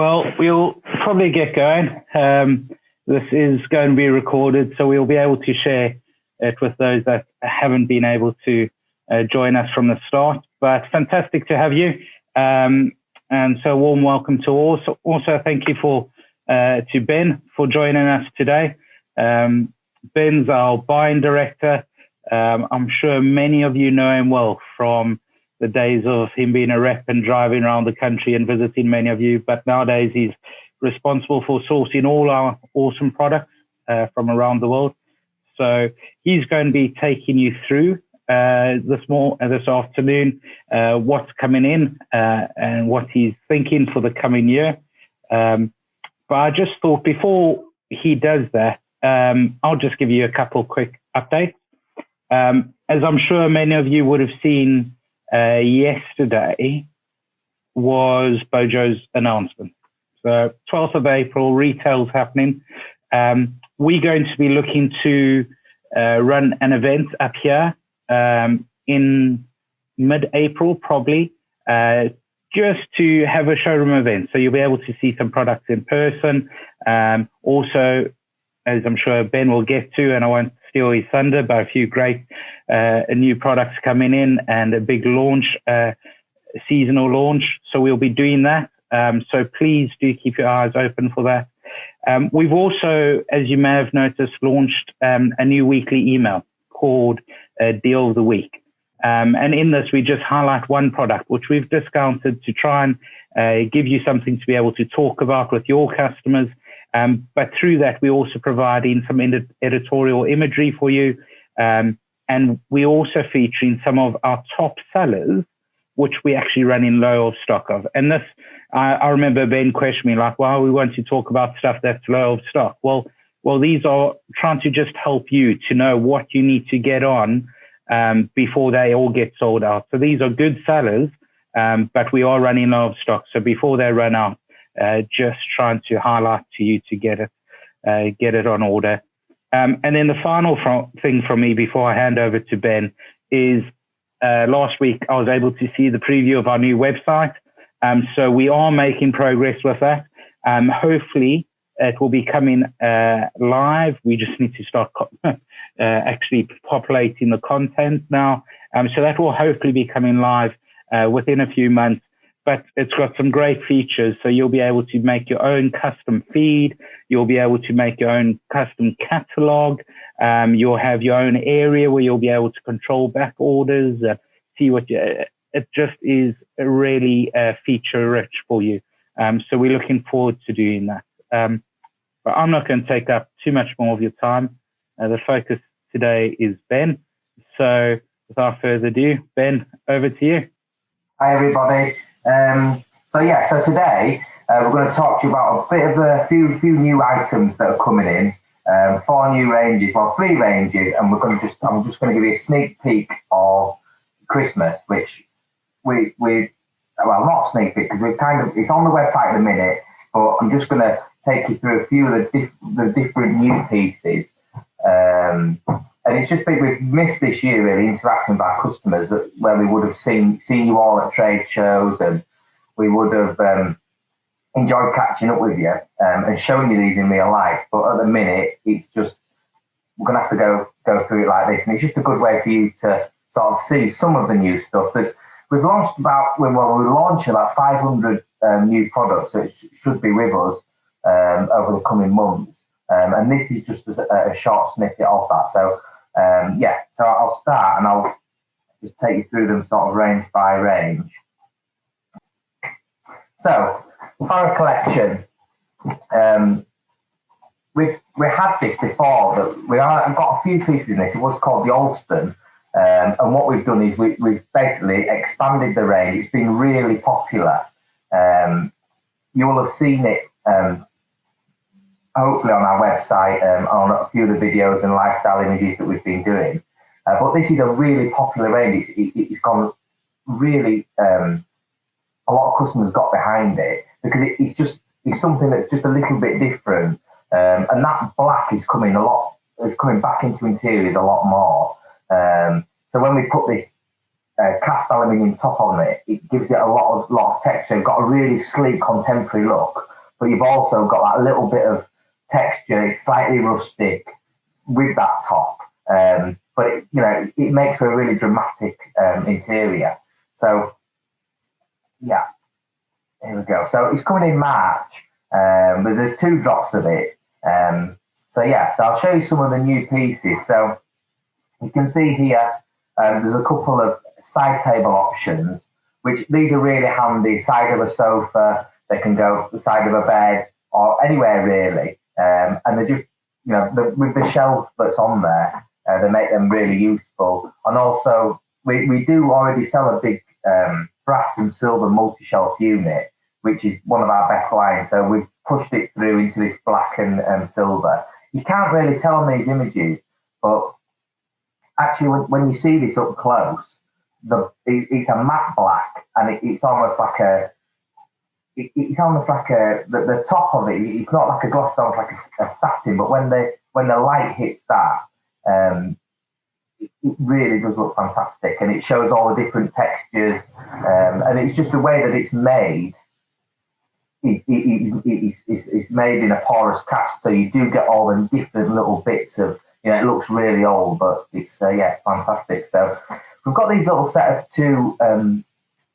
Well, we'll probably get going. This is going to be recorded, so we'll be able to share it with those that haven't been able to join us from the start. But fantastic to have you. And so warm welcome to all. Also, thank you to Ben for joining us today. Ben's our buying director. I'm sure many of you know him well from the days of him being a rep and driving around the country and visiting many of you. But nowadays he's responsible for sourcing all our awesome products from around the world. So he's going to be taking you through this afternoon what's coming in and what he's thinking for the coming year. But I just thought before he does that, I'll just give you a couple quick updates. As I'm sure many of you would have seen yesterday was Bojo's announcement. So 12th of April, retail's happening. We're going to be looking to run an event up here in mid-April, probably, just to have a showroom event. So you'll be able to see some products in person. Also, as I'm sure Ben will get to, and I won't steal his thunder, but a few great new products coming in and a big launch, seasonal launch. So we'll be doing that. So please do keep your eyes open for that. We've also, as you may have noticed, launched a new weekly email called Deal of the Week. And in this, we just highlight one product, which we've discounted to try and give you something to be able to talk about with your customers. But through that, we also provide in some editorial imagery for you. And we're also featuring some of our top sellers, which we actually run in low of stock of. And this, I remember Ben questioning me, like, well, we want to talk about stuff that's low of stock. Well, these are trying to just help you to know what you need to get on before they all get sold out. So these are good sellers, but we are running low of stock. So before they run out, just trying to highlight to you to get it on order. And then the final thing from me before I hand over to Ben is last week I was able to see the preview of our new website. So we are making progress with that. Hopefully it will be coming live. We just need to start actually populating the content now. So that will hopefully be coming live within a few months. But it's got some great features. So you'll be able to make your own custom feed. You'll be able to make your own custom catalog. You'll have your own area where you'll be able to control back orders, see what it just is really feature rich for you. So we're looking forward to doing that. But I'm not going to take up too much more of your time. The focus today is Ben. So without further ado, Ben, over to you. Hi, everybody. So today we're going to talk to you about a bit of a few new items that are coming in. 4 new ranges, 3 ranges, and I'm just going to give you a sneak peek of Christmas, which not sneak peek because it's on the website at the minute, but I'm just going to take you through a few of the different new pieces. And it's just been, we've missed this year really interacting with our customers where we would have seen you all at trade shows, and we would have enjoyed catching up with you and showing you these in real life. But at the minute, it's just, we're going to have to go through it like this. And it's just a good way for you to sort of see some of the new stuff. We've launched we launched about 500 new products that should be with us over the coming months. And this is just a short snippet of that. So, so I'll start and I'll just take you through them sort of range by range. So, for a collection, we had this before, but I've got a few pieces in this. It was called the Alston. And what we've done is we've basically expanded the range. It's been really popular. You will have seen it hopefully on our website, on a few of the videos and lifestyle images that we've been doing. But this is a really popular range. It's gone really, a lot of customers got behind it because it's something that's just a little bit different. And that black is coming back into interiors a lot more. So when we put this cast aluminium top on it, it gives it a lot of texture. You've got a really sleek contemporary look, but you've also got that little bit of texture. It's slightly rustic with that top, but it makes for a really dramatic interior. So yeah, here we go. So it's coming in March, but there's 2 drops of it. So I'll show you some of the new pieces. So you can see here, there's a couple of side table options, which these are really handy. Side of a sofa, they can go the side of a bed or anywhere really. And they're just, with the shelf that's on there, they make them really useful. And also, we do already sell a big brass and silver multi-shelf unit, which is one of our best lines. So we've pushed it through into this black and silver. You can't really tell on these images, but actually when you see this up close, it's a matte black, and it's almost like the top of it. It's not like a gloss, it's almost like a satin. But when the light hits that, it really does look fantastic, and it shows all the different textures. And it's just the way that it's made. It's made in a porous cast, so you do get all the different little bits of. It looks really old, but it's fantastic. So we've got these little set of 2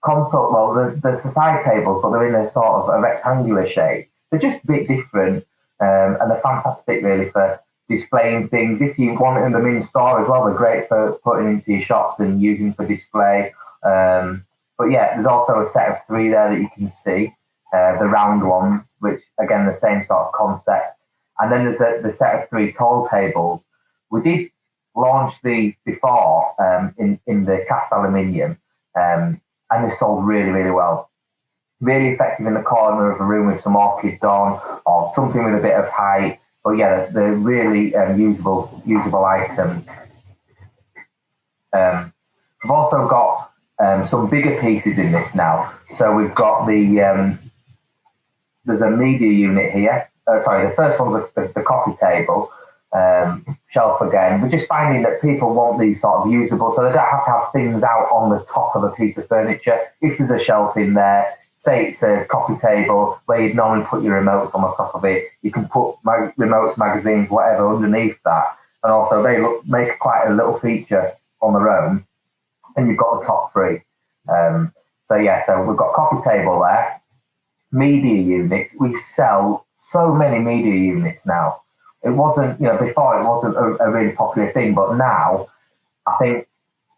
console. Well, the side tables, but they're in a sort of a rectangular shape. They're just a bit different, and they're fantastic really for displaying things. If you want them in store as well, they're great for putting into your shops and using for display. But there's also a set of 3 there that you can see, the round ones, which again the same sort of concept. And then there's the set of 3 tall tables. We did launch these before in the cast aluminium, and they sold really, really well. Really effective in the corner of a room with some orchids on, or something with a bit of height. But they're really usable items. We've also got some bigger pieces in this now. So we've got there's a media unit here. The first one's the coffee table. Shelf again. We're just finding that people want these sort of usable, so they don't have to have things out on the top of a piece of furniture. If there's a shelf in there, say it's a coffee table where you'd normally put your remotes on the top of it, you can put remotes, magazines, whatever underneath that. And also they make quite a little feature on their own, and you've got the top 3. So we've got coffee table there. Media units. We sell so many media units now. It wasn't, before it wasn't a really popular thing, but now I think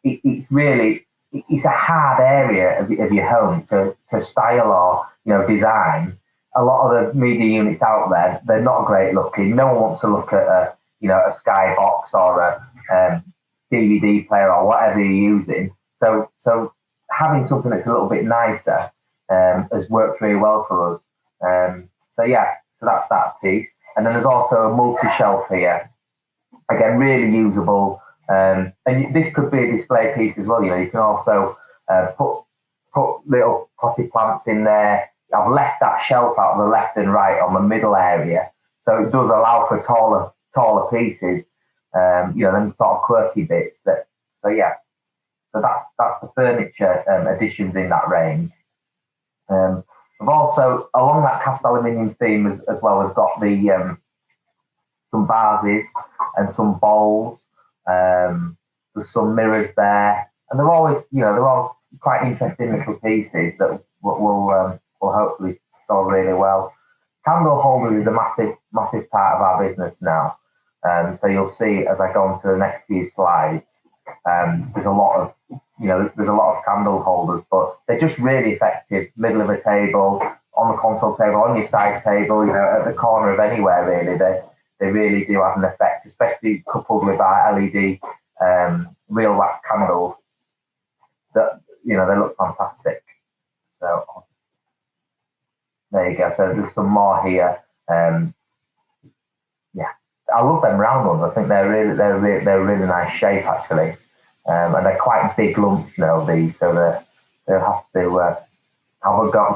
it's a hard area of your home to style or, design. A lot of the media units out there, they're not great looking. No one wants to look at a Skybox or a DVD player or whatever you're using. So having something that's a little bit nicer has worked really well for us. So that's that piece. And then there's also a multi-shelf here. Again, really usable. And this could be a display piece as well. You can also put little potted plants in there. I've left that shelf out to the left and right on the middle area. So it does allow for taller pieces, them sort of quirky bits. So that's the furniture additions in that range. We've also, along that cast aluminium theme as well, we've got some vases and some bowls. There's some mirrors there, and they're all quite interesting little pieces that will hopefully sell really well. Candle holders is a massive part of our business now. So you'll see as I go on to the next few slides, there's a lot of candle holders, but they're just really effective. Middle of a table, on the console table, on your side table, at the corner of anywhere really. They really do have an effect, especially coupled with our LED real wax candles. That they look fantastic. So there you go. So there's some more here. I love them round ones. I think they're a really nice shape actually, and they're quite big lumps, these. So they'll have to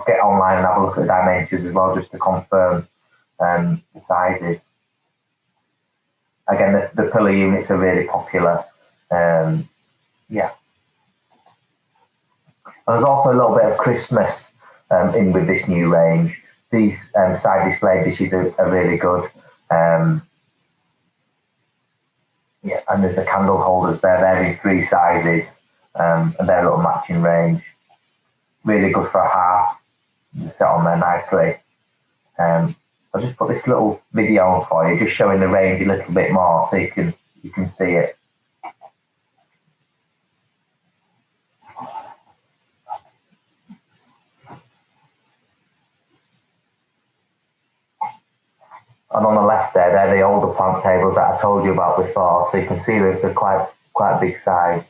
get online and have a look at the dimensions as well, just to confirm the sizes. Again, the pillar units are really popular. there's also a little bit of Christmas in with this new range. These side display dishes are really good. Yeah, and there's the candle holders there. They're in 3 sizes, and they're a little matching range. Really good for a half. Set on there nicely. I'll just put this little video on for you, just showing the range a little bit more, so you can see it. And on the left there, they're the older plant tables that I told you about before, so you can see they're quite big size.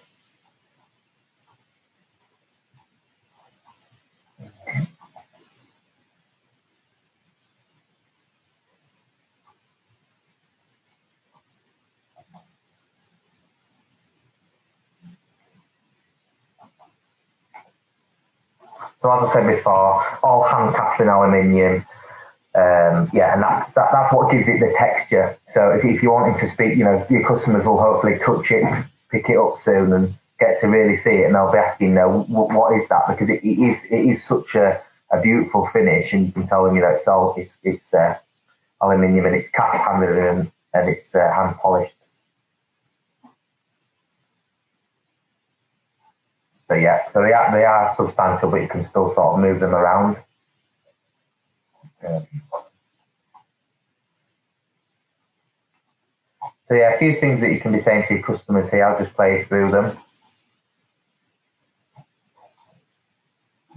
So as I said before, all hand cast in aluminium. Yeah, and that's what gives it the texture. So if you're wanting to speak, your customers will hopefully touch it, pick it up soon, and get to really see it, and they'll be asking, what is that? Because it is such a beautiful finish, and you can tell them, it's aluminium, and it's cast handed and it's hand polished. So yeah, so they are substantial, but you can still sort of move them around. So yeah, a few things that you can be saying to your customers here. I'll just play through them.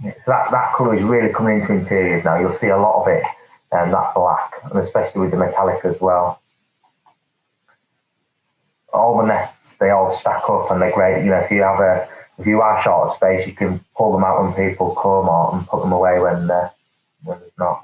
Yeah, so that colour is really coming into interiors now. You'll see a lot of it, that black, and especially with the metallic as well. All the nests, they all stack up and they're great. If you are short of space, you can pull them out when people come, or and put them away when there's not.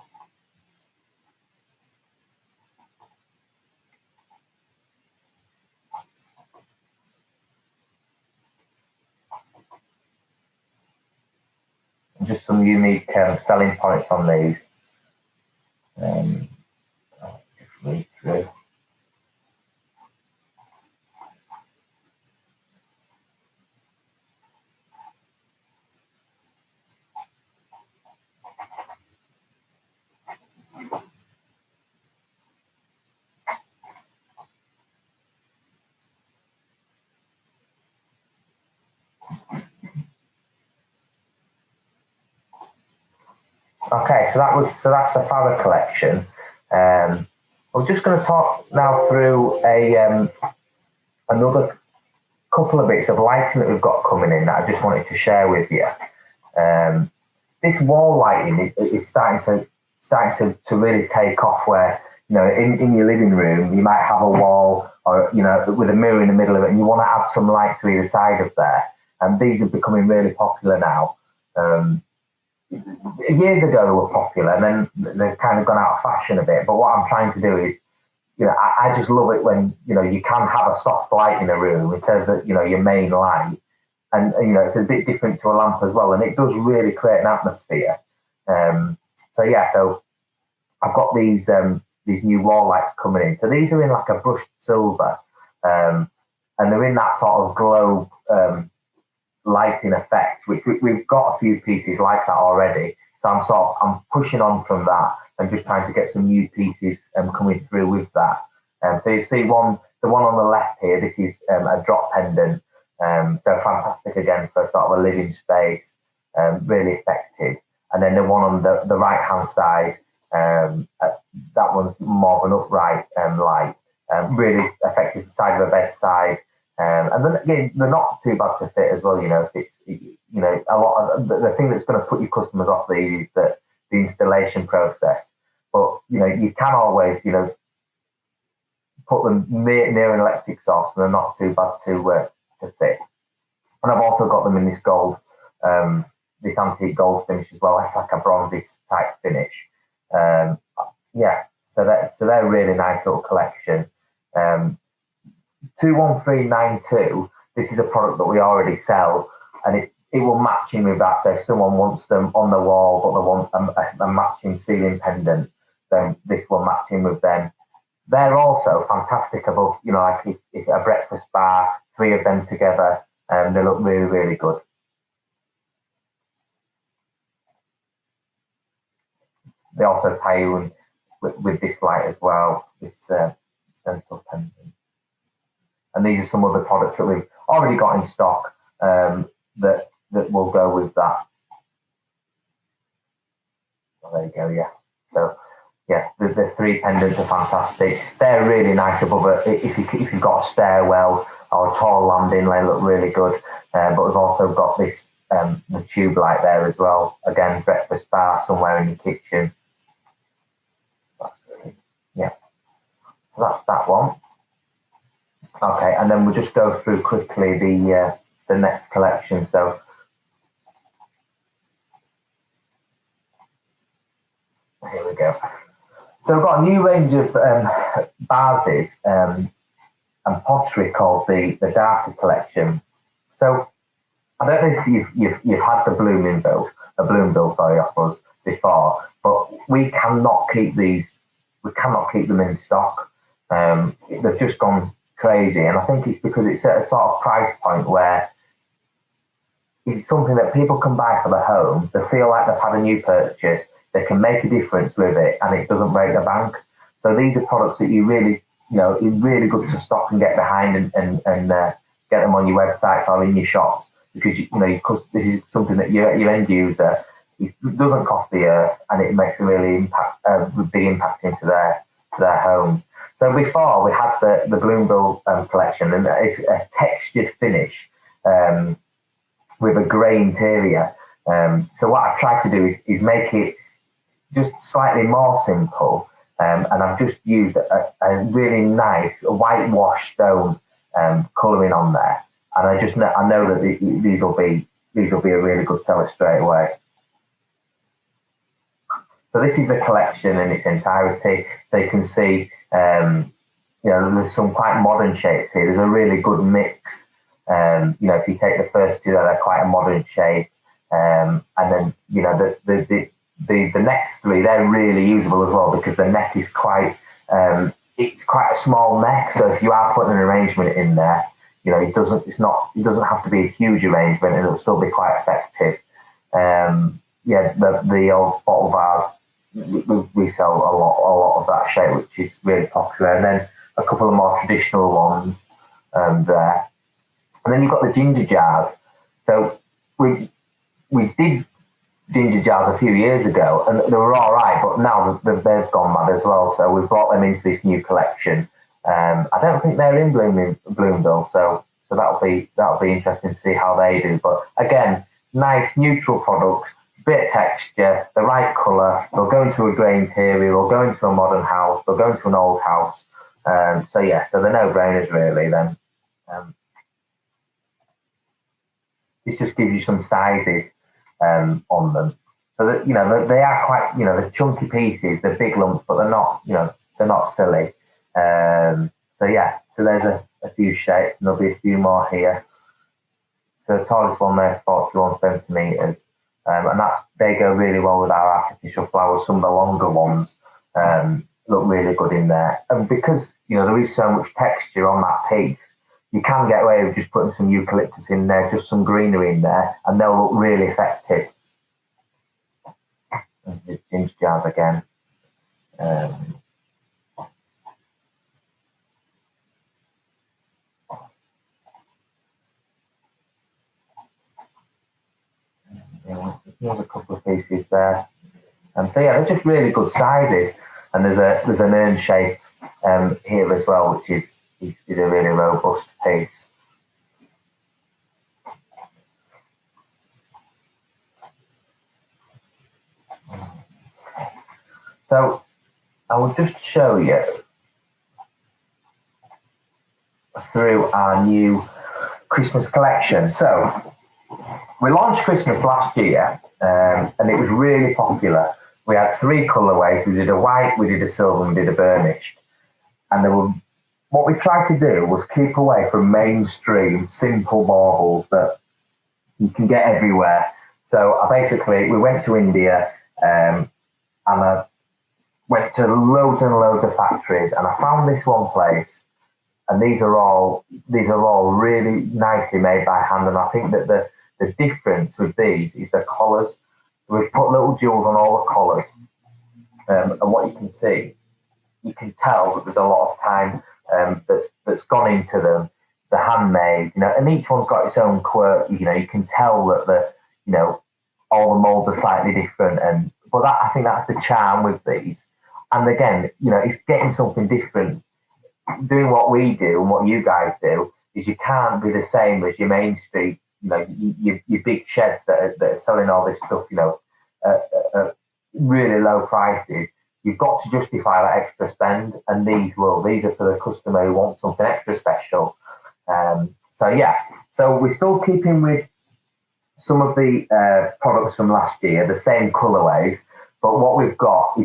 And just some unique selling points on these. I'll just read through. Okay, so that's the Farrer collection. I'm just going to talk now through another couple of bits of lighting that we've got coming in that I just wanted to share with you. This wall lighting is starting to really take off. Where in your living room you might have a wall or with a mirror in the middle of it, and you want to add some light to either side of there. And these are becoming really popular now. Years ago they were popular, and then they've kind of gone out of fashion a bit. But what I'm trying to do is, I just love it when you can have a soft light in a room instead of your main light, and it's a bit different to a lamp as well, and it does really create an atmosphere. So I've got these new wall lights coming in. So these are in like a brushed silver, and they're in that sort of globe lighting effect, which we've got a few pieces like that already. So I'm pushing on from that and just trying to get some new pieces coming through with that. So you see the one on the left here, this is a drop pendant. So fantastic again for sort of a living space, really effective. And then the one on the right hand side, that one's more of an upright light, really effective side of a bedside. And then again, they're not too bad to fit as well. If it's a lot of the thing that's going to put your customers off these is the installation process. But you can always put them near an electric source, and they're not too bad to fit. And I've also got them in this gold, this antique gold finish as well. It's like a bronzy type finish. So they're a really nice little collection. 21392. This is a product that we already sell, and it will match in with that. So if someone wants them on the wall, but they want a matching ceiling pendant, then this will match in with them. They're also fantastic above, like if a breakfast bar, 3 of them together, they look really, really good. they also tie you in with this light as well, this stencil pendant. And these are some other products that we've already got in stock that will go with that. Oh, there you go, yeah. So yeah, the 3 pendants are fantastic. They're really nice above it. If you've got a stairwell or a tall landing, they look really good. But we've also got this the tube light there as well. Again, breakfast bar somewhere in your kitchen. Yeah, so that's that one. Okay, and then we'll just go through quickly the next collection. So here we go. So we've got a new range of vases and pottery called the Darcy collection. So I don't know if you've had the Bloombill, sorry, off us before, but we cannot keep these. We cannot keep them in stock. They've just gone crazy, and I think it's because it's at a sort of price point where it's something that people can buy for their home. They feel like they've had a new purchase. They can make a difference with it, and it doesn't break the bank. So these are products that you really, it's really good to stock and get behind and get them on your websites or in your shops, because this is something that your end user, it doesn't cost the earth, and it makes a really big impact into their home. So before we had the Bloombill collection, and it's a textured finish with a grey interior. So what I've tried to do is make it just slightly more simple, and I've just used a really nice whitewash stone colouring on there, and I know that these will be a really good seller straight away. So this is the collection in its entirety. So you can see, there's some quite modern shapes here. There's a really good mix. If you take the first two, they're quite a modern shape, and then the next 3, they're really usable as well, because the neck is it's quite a small neck. So if you are putting an arrangement in there, it doesn't have to be a huge arrangement, and it'll still be quite effective. The old bottle vase, we sell a lot of that shape, which is really popular, and then a couple of more traditional ones there. And then you've got the ginger jars. So we did ginger jars a few years ago, and they were all right, but now they've gone mad as well. So we've brought them into this new collection. I don't think they're in Bloombill, so that'll be interesting to see how they do. But again, nice neutral products, bit of texture, the right colour. They'll go into a grey interior, they'll go into a modern house, they'll go into an old house. So they're no-brainers really then. This just gives you some sizes on them. So that, they are quite, they're chunky pieces, they're big lumps, but they're not silly. So there's a few shapes, and there'll be a few more here. So the tallest one there is 41 centimetres. And they go really well with our artificial flowers. Some of the longer ones look really good in there. And because, there is so much texture on that piece, you can get away with just putting some eucalyptus in there, just some greenery in there, and they'll look really effective. And the ginger jars again. Another couple of pieces there. They're just really good sizes. And there's an urn shape here as well, which is a really robust piece. So I will just show you through our new Christmas collection. So we launched Christmas last year, and it was really popular. We had 3 colourways. We did a white, we did a silver, and we did a burnished. And what we tried to do was keep away from mainstream, simple baubles that you can get everywhere. So we went to India, and I went to loads and loads of factories, and I found this one place. And these are all really nicely made by hand. And I think that the difference with these is the collars. We've put little jewels on all the collars. and what you can see, you can tell that there's a lot of time that's gone into them. They're handmade, and each one's got its own quirk. You can tell that all the molds are slightly different, but I think that's the charm with these. And again, it's getting something different. Doing what we do and what you guys do is you can't be the same as your main street, your big sheds that are selling all this stuff, at really low prices. You've got to justify that extra spend, and these are for the customer who wants something extra special. So we're still keeping with some of the products from last year, the same colorways, but what we've got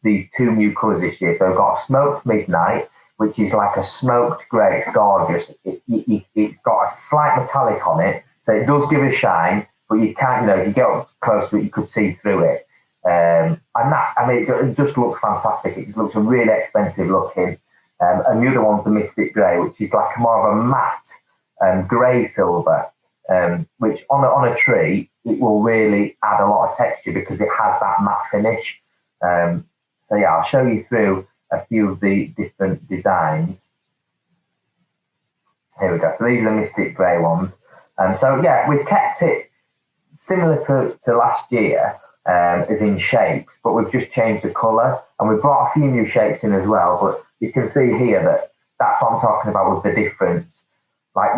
these two new colors this year. So we've got a smoked midnight, which is like a smoked grey. It's gorgeous. It's got a slight metallic on it, so it does give a shine, but you can't, if you get up close to it, you could see through it. It just looks fantastic. It looks really expensive looking. And the other one's the Mystic Grey, which is like more of a matte grey silver, which on a tree, it will really add a lot of texture because it has that matte finish. I'll show you through a few of the different designs. Here we go. So these are the Mystic Grey ones. We've kept it similar to last year, as in shapes, but we've just changed the colour, and we've brought a few new shapes in as well. But you can see here that's what I'm talking about with the difference. Like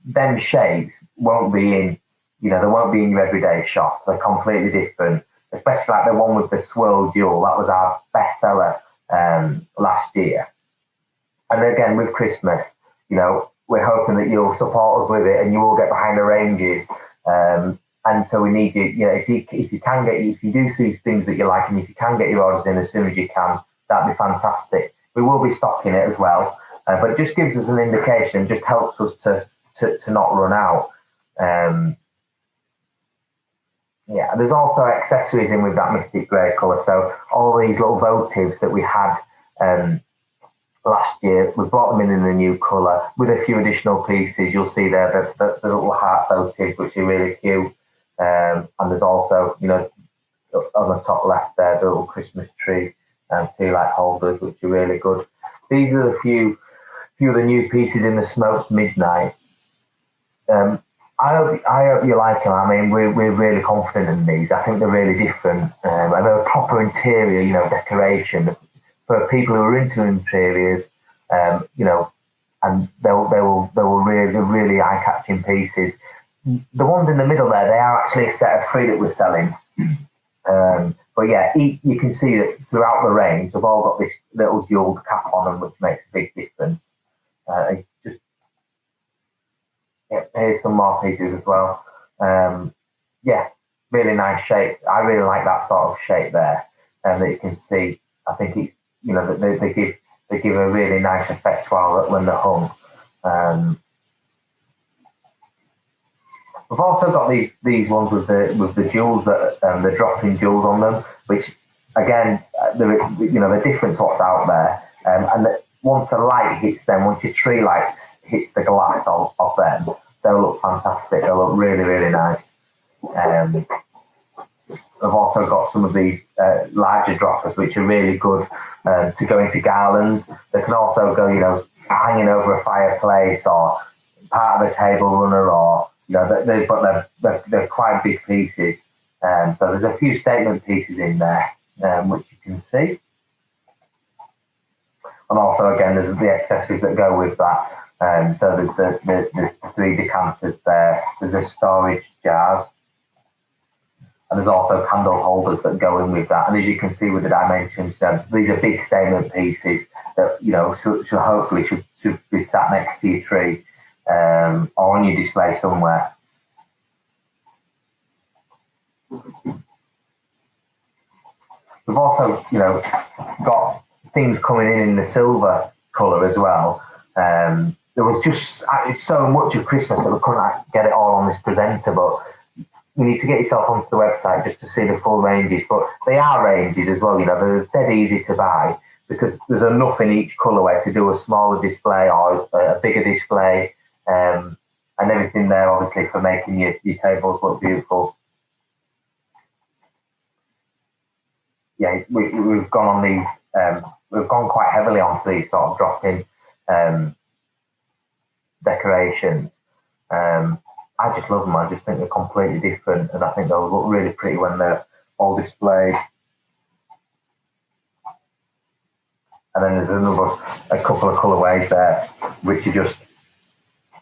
them shapes won't be in, they won't be in your everyday shop. They're completely different. Especially like the one with the swirl jewel, that was our bestseller last year. And again, with Christmas, we're hoping that you'll support us with it and you will get behind the ranges. And so we need you, if you do see things that you like, and if you can get your orders in as soon as you can, that'd be fantastic. We will be stocking it as well, but it just gives us an indication, just helps us to not run out. There's also accessories in with that Mystic Grey colour. So all these little votives that we had last year, we brought them in the new colour with a few additional pieces. You'll see there the little heart votives, which are really cute. And there's also, on the top left there, the little Christmas tree tea light holders, which are really good. These are a few of the new pieces in the smoked midnight. I hope you like them. I mean, we're really confident in these. I think they're really different, and they're a proper interior, decoration for people who are into interiors. And they will really eye-catching pieces. The ones in the middle there, they are actually a set of 3 that we're selling. You can see that throughout the range, they've all got this little jeweled cap on them, which makes a big difference. Here's some more pieces as well. Really nice shapes. I really like that sort of shape there, that you can see. I think it's, that they give a really nice effect when they're hung. We've also got these ones with the jewels that the dropping jewels on them, which again, they're different to what's out there. And that once the light hits them, once your tree light hits the glass of them, they'll look fantastic. They'll look really, really nice. I've also got some of these larger droppers, which are really good to go into garlands. They can also go, hanging over a fireplace or part of a table runner, or they're quite big pieces. So there's a few statement pieces in there, which you can see. And also, again, there's the accessories that go with that. So there's the 3 decanters there. There's the storage jars. And there's also candle holders that go in with that. And as you can see with the dimensions, these are big statement pieces that, should hopefully should be sat next to your tree or on your display somewhere. We've also, got things coming in the silver colour as well. There was just so much of Christmas that we couldn't get it all on this presenter, but you need to get yourself onto the website just to see the full ranges. But they are ranges as well, they're dead easy to buy because there's enough in each colourway to do a smaller display or a bigger display, and everything there obviously for making your tables look beautiful. yeah, we've gone on these. We've gone quite heavily onto these sort of drop-in decorations. I just love them. I just think they're completely different, and I think they'll look really pretty when they're all displayed. And then there's a couple of colourways there, which are just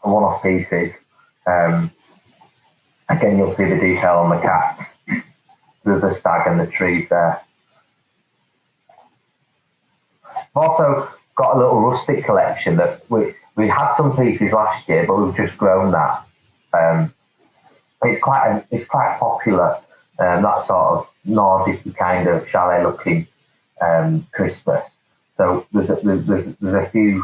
one-off pieces. Again, you'll see the detail on the caps. There's the stag and the trees there. I've also got a little rustic collection that we had some pieces last year, but we've just grown that. It's quite popular. That sort of Nordic kind of chalet looking Christmas. So there's a few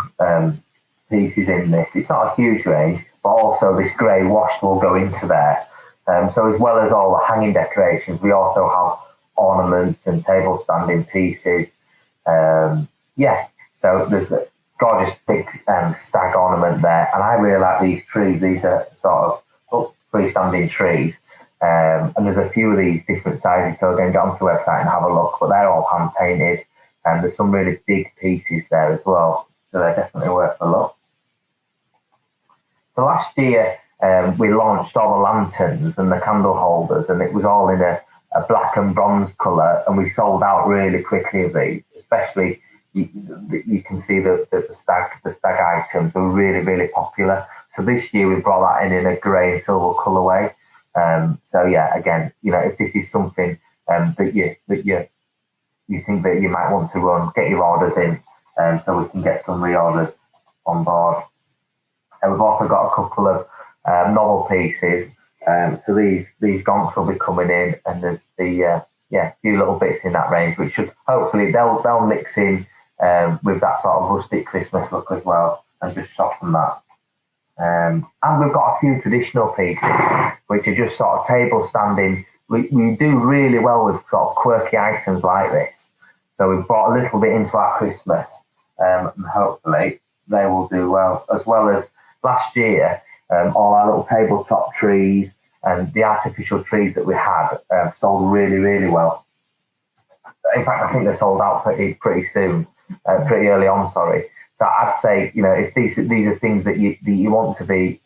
pieces in this. It's not a huge range, but also this grey wash will go into there. So as well as all the hanging decorations, we also have ornaments and table standing pieces. So there's a gorgeous big stag ornament there, and I really like these trees. These are sort of freestanding trees, and there's a few of these different sizes. So again, get onto the website and have a look. But they're all hand painted, and there's some really big pieces there as well. So they're definitely worth a look. So last year we launched all the lanterns and the candle holders, and it was all in a black and bronze colour, and we sold out really quickly of these. Especially you can see the stag items were really, really popular. So this year we brought that in a grey and silver colourway. So yeah, again, if this is something that you think that you might want to run, get your orders in, so we can get some reorders on board. And we've also got a couple of novel pieces. So these gonks will be coming in, and there's the few little bits in that range, which should hopefully they'll mix in with that sort of rustic Christmas look as well, and just soften that. And we've got a few traditional pieces, which are just sort of table standing. We do really well with sort of quirky items like this. So we've brought a little bit into our Christmas, and hopefully they will do well. As well as last year, all our little tabletop trees and the artificial trees that we had sold really, really well. In fact, I think they sold out pretty soon, pretty early on, sorry. So I'd say, if these are things that you want to be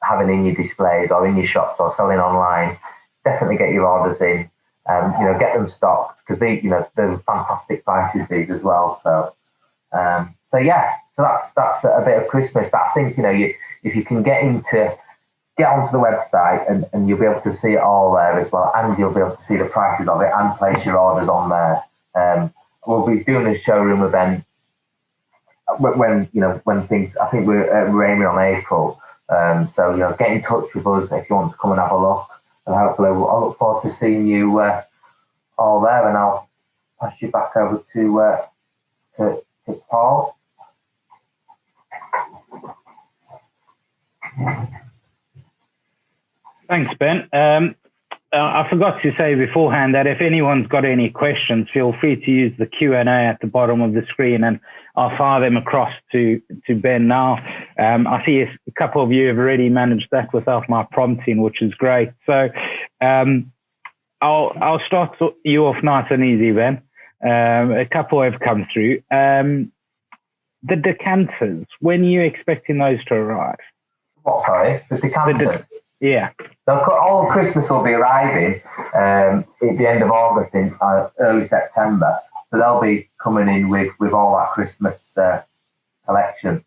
having in your displays or in your shops or selling online, definitely get your orders in. Get them stocked, because they're fantastic prices, these as well. So that's a bit of Christmas. But I think if you can get onto the website and you'll be able to see it all there as well, and you'll be able to see the prices of it and place your orders on there. We'll be doing a showroom event when things. I think we're aiming on April. So get in touch with us if you want to come and have a look, and hopefully I'll look forward to seeing you all there. And I'll pass you back over to Paul. Thanks, Ben. I forgot to say beforehand that if anyone's got any questions, feel free to use the Q&A at the bottom of the screen, and I'll fire them across to Ben now. I see a couple of you have already managed that without my prompting, which is great. So I'll start you off nice and easy, Ben. A couple have come through. The decanters, when are you expecting those to arrive? What, sorry? The decanters? Yeah. All Christmas will be arriving at the end of August, in early September. So they'll be coming in with all that Christmas collection.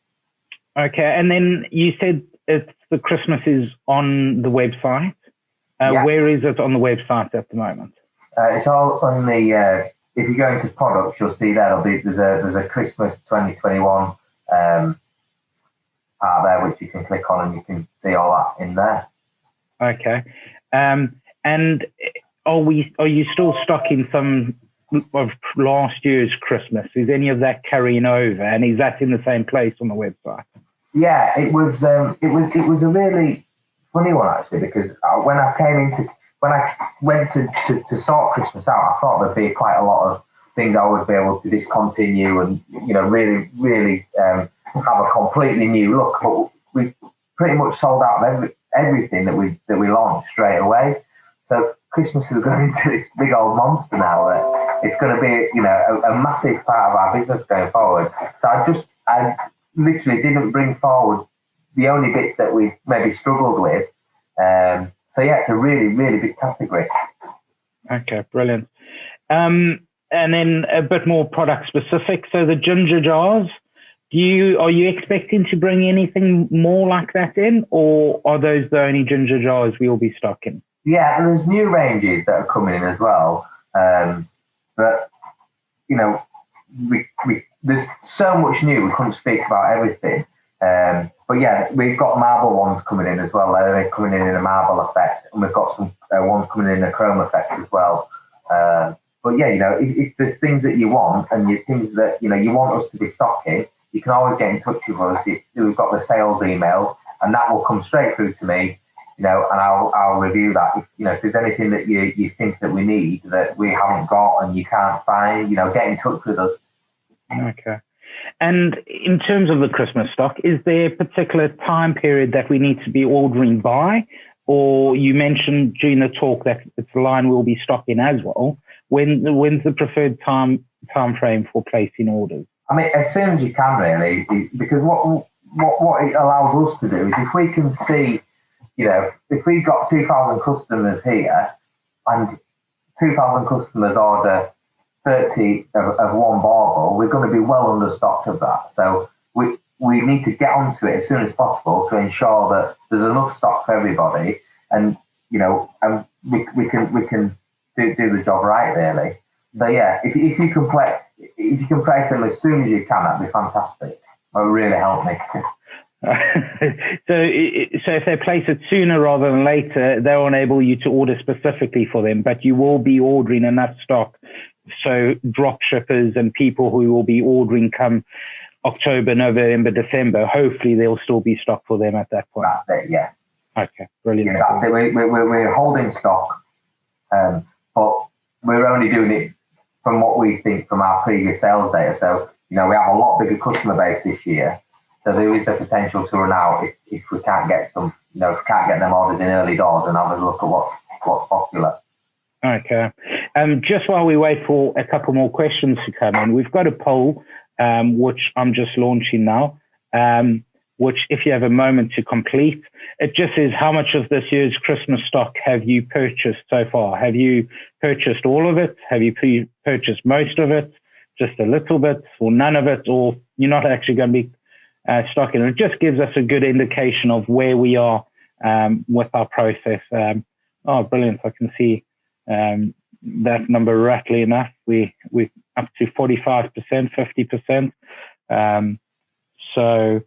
Okay, and then you said the Christmas is on the website. Yeah. Where is it on the website at the moment? It's all on the. If you go into products, you'll see there's a Christmas 2021 part there, which you can click on, and you can see all that in there. Okay, and are you still stocking some of last year's Christmas? Is any of that carrying over, and is that in the same place on the website? Yeah, it was a really funny one, actually, because when I went to sort Christmas out, I thought there'd be quite a lot of things I would be able to discontinue and really, really have a completely new look. But we pretty much sold out of everything that we launched straight away. So Christmas has grown into this big old monster now it's going to be, you know, a massive part of our business going forward. So I literally didn't bring forward the only bits that we maybe struggled with. So yeah, it's a really, really big category. Okay, brilliant. And then a bit more product specific. So the ginger jars, are you expecting to bring anything more like that in, or are those the only ginger jars we will be stocking? Yeah, and there's new ranges that are coming in as well. But you know, there's so much new. We couldn't speak about everything. But yeah, we've got marble ones coming in as well. They're coming in a marble effect, and we've got some ones coming in a chrome effect as well. But yeah, you know, if there's things that you want and things that you know you want us to be stocking, you can always get in touch with us. We've got the sales email, and that will come straight through to me. You know, and I'll review that. If there's anything that you think that we need that we haven't got and you can't find, you know, get in touch with us. Okay. And in terms of the Christmas stock, is there a particular time period that we need to be ordering by? Or you mentioned during the talk that it's a line we'll be stocking as well. When's the preferred time frame for placing orders? I mean, as soon as you can, really, because what it allows us to do is if we can see, you know, if we've got 2,000 customers here and 2,000 customers order 30 of one bauble, we're going to be well understocked of that. So we need to get onto it as soon as possible to ensure that there's enough stock for everybody, and you know, and we can do the job right, really. So yeah, if you can place them as soon as you can, that'd be fantastic. That would really help me. So if they place it sooner rather than later, they'll enable you to order specifically for them, but you will be ordering enough stock. So drop shippers and people who will be ordering come October, November, December, hopefully there'll still be stock for them at that point. That's it, yeah. Okay, brilliant. Yeah, that's it. We're holding stock, but we're only doing it from what we think from our previous sales data. So, you know, we have a lot bigger customer base this year. So there is the potential to run out if we can't get some, you know, if we can't get them orders in early doors and have a look at what's popular. Okay. Just while we wait for a couple more questions to come in, we've got a poll, which I'm just launching now, which if you have a moment to complete, it just says how much of this year's Christmas stock have you purchased so far? Have you purchased all of it? Have you purchased most of it? Just a little bit or none of it? Or you're not actually going to be stocking? It just gives us a good indication of where we are with our process. Oh, brilliant. I can see that number rattling enough. We're up to 45%, 50%. So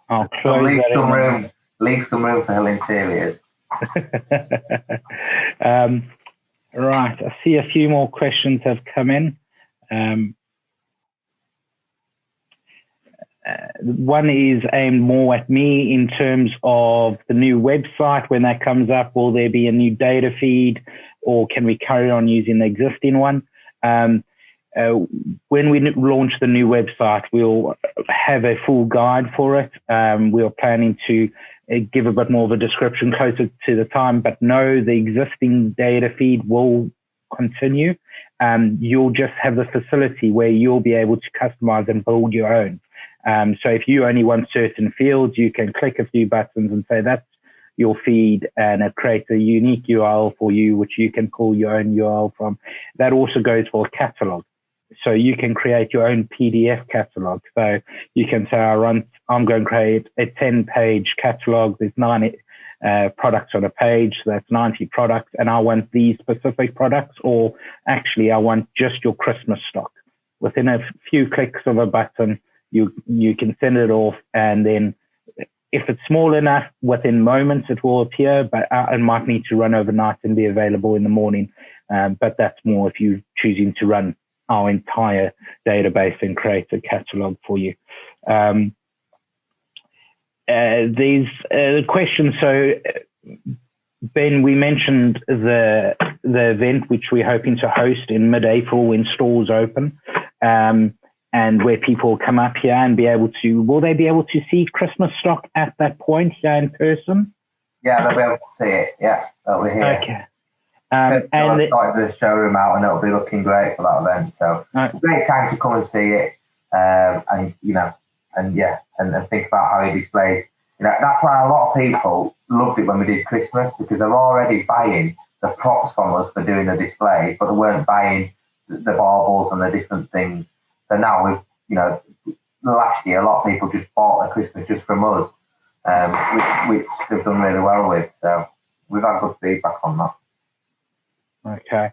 I'll close leave some room for Hill Interiors. Right. I see a few more questions have come in. One is aimed more at me in terms of the new website. When that comes up, will there be a new data feed, or can we carry on using the existing one? When we launch the new website, we'll have a full guide for it. We're planning to give a bit more of a description closer to the time, but no, the existing data feed will continue. You'll just have the facility where you'll be able to customize and build your own. So if you only want certain fields, you can click a few buttons and say that's your feed, and it creates a unique URL for you, which you can pull your own URL from. That also goes for a catalog. So you can create your own PDF catalog. So you can say, I'm going to create a 10-page catalog. There's 90 products on a page. So that's 90 products. And I want these specific products, or actually I want just your Christmas stock. Within a few clicks of a button, you can send it off, and then if it's small enough, within moments it will appear, but it might need to run overnight and be available in the morning. But that's more if you're choosing to run our entire database and create a catalog for you. These questions. So Ben, we mentioned the event which we're hoping to host in mid-April when stores open. And where people come up here and will they be able to see Christmas stock at that point here in person? Yeah, they'll be able to see it. Yeah, they'll be here. Okay. And the showroom out, and it'll be looking great for that event. So great time to come and see it, and think about how he displays. That's why a lot of people loved it when we did Christmas, because they're already buying the props from us for doing the displays, but they weren't buying the baubles and the different things. So now last year a lot of people just bought a Christmas just from us, which they've done really well with. So we've had good feedback on that. Okay.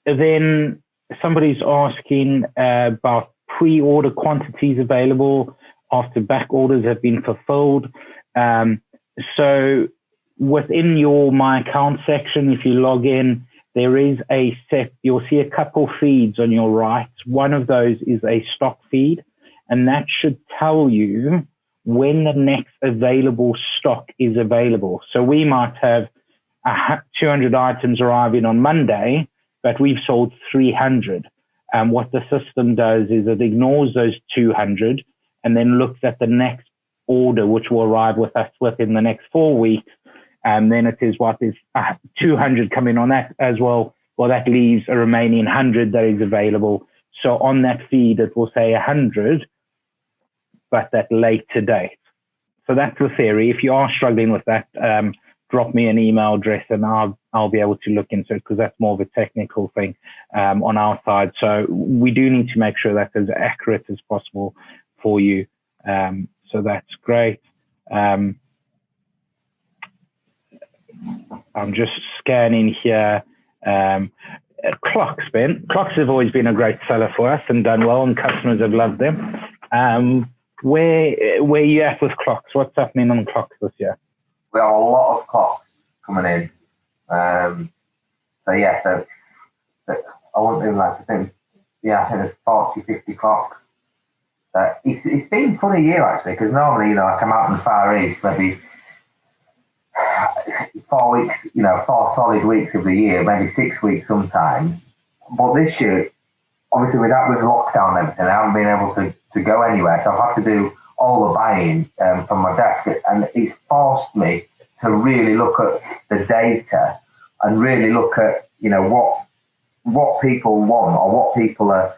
Then somebody's asking about pre-order quantities available after back orders have been fulfilled. So within your My Account section, if you log in, there is you'll see a couple feeds on your right. One of those is a stock feed, and that should tell you when the next available stock is available. So we might have 200 items arriving on Monday, but we've sold 300. What the system does is it ignores those 200 and then looks at the next order, which will arrive with us within the next 4 weeks. And then it is 200 coming on that as well. Well, that leaves a remaining 100 that is available. So on that feed, it will say 100, but that later date. So that's the theory. If you are struggling with that, drop me an email address and I'll be able to look into it, because that's more of a technical thing on our side. So we do need to make sure that's as accurate as possible for you. So that's great. I'm just scanning here. Clocks, Ben. Clocks have always been a great seller for us and done well, and customers have loved them. Where are you at with clocks? What's happening on clocks this year? We have a lot of clocks coming in. So I wouldn't even like to think. I think there's 40, 50 clocks. It's been a funny year actually, because normally, I come out in the Far East, maybe 4 weeks, 4 solid weeks of the year, maybe 6 weeks sometimes. But this year, obviously with lockdown and everything, I haven't been able to go anywhere. So I've had to do all the buying from my desk, and it's forced me to really look at the data and really look at, what people want or what people are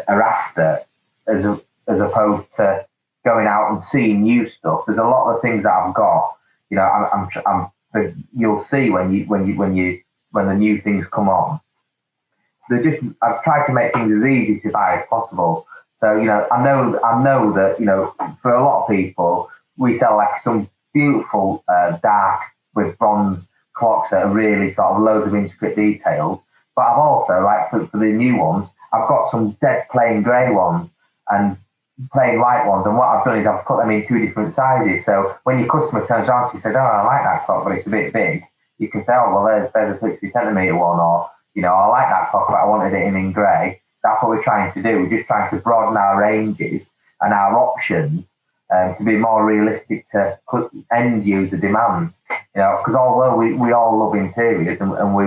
after, as opposed to going out and seeing new stuff. There's a lot of things that I've got. You'll see when the new things come on. I've tried to make things as easy to buy as possible. So I know that for a lot of people, we sell like some beautiful dark with bronze clocks that are really sort of loads of intricate details. But I've also, like for the new ones, I've got some dead plain grey ones and plain white ones. And what I've done is I've put them in 2 different sizes. So when your customer turns around, she said, "Oh, I like that clock, but it's a bit big." You can say, "Oh, well, there's a 60 centimetre one," or, "I like that clock, but I wanted it in grey." That's what we're trying to do. We're just trying to broaden our ranges and our options to be more realistic to end user demands. Because although we all love interiors and we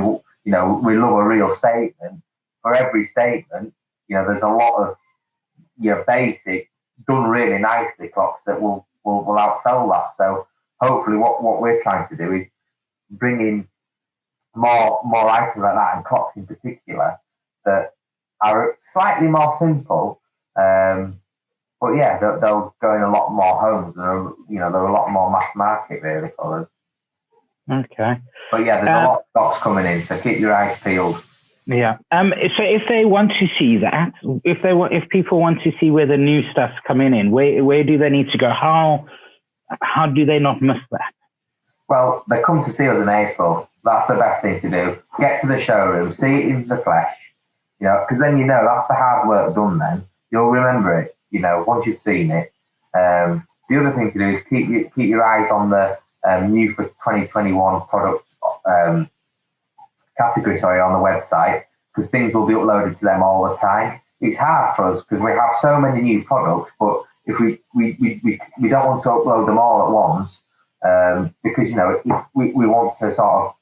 love a real statement, for every statement, there's a lot of your basic, done really nicely clocks that will outsell that. So hopefully what we're trying to do is bring in more items like that, and clocks in particular, that are slightly more simple, but they'll go in a lot more homes. They're a lot more mass market really for us. Okay. But there's a lot of stocks coming in, so keep your eyes peeled. Yeah. So if they want to see that, if people want to see where the new stuff's coming in, where do they need to go? How do they not miss that? Well, they come to see us in April. That's the best thing to do. Get to the showroom, see it in the flesh, because then that's the hard work done. Then you'll remember it, once you've seen it. The other thing to do is keep your eyes on the new for 2021 product category, on the website, because things will be uploaded to them all the time. It's hard for us because we have so many new products, but if we don't want to upload them all at once, because we want to sort of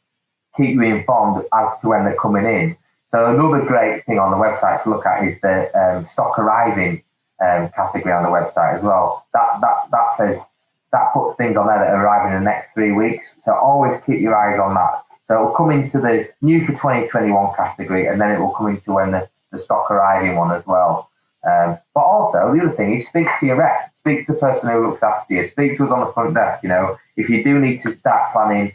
keep you informed as to when they're coming in. So another great thing on the website to look at is the stock arriving category on the website as well. That says, that puts things on there that are arriving in the next 3 weeks. So always keep your eyes on that So it'll come into the new for 2021 category, and then it will come into when the stock arriving one as well. But also, the other thing is speak to your rep, speak to the person who looks after you, speak to us on the front desk. If you do need to start planning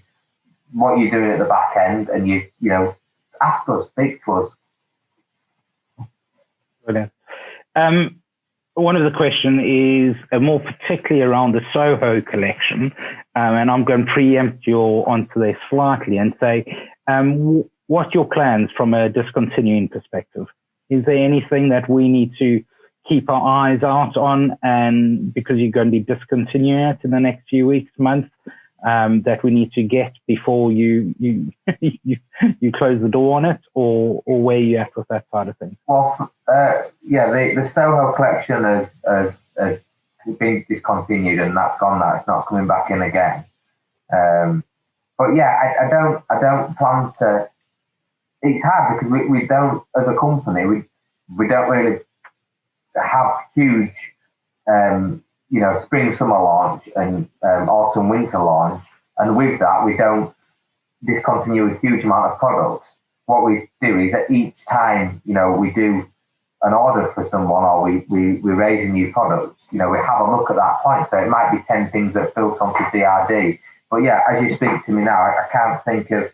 what you're doing at the back end, and you ask us, speak to us. Brilliant. One of the questions is more particularly around the Soho collection, and I'm going to preempt your answer there slightly and say, what's your plans from a discontinuing perspective? Is there anything that we need to keep our eyes out on, and because you're going to be discontinuing it in the next few weeks, months, that we need to get before you close the door on it, or where you at with that side of things? Well, the Soho collection has been discontinued, and that's gone now. It's not coming back in again. But yeah, I don't plan to. It's hard because we don't, as a company, we don't really have huge, spring summer launch and autumn winter launch, and with that we don't discontinue a huge amount of products. What we do is that each time we do an order for someone, or we raise a new product, we have a look at that point. So it might be 10 things that filter onto DRD. But yeah, as you speak to me now, I can't think of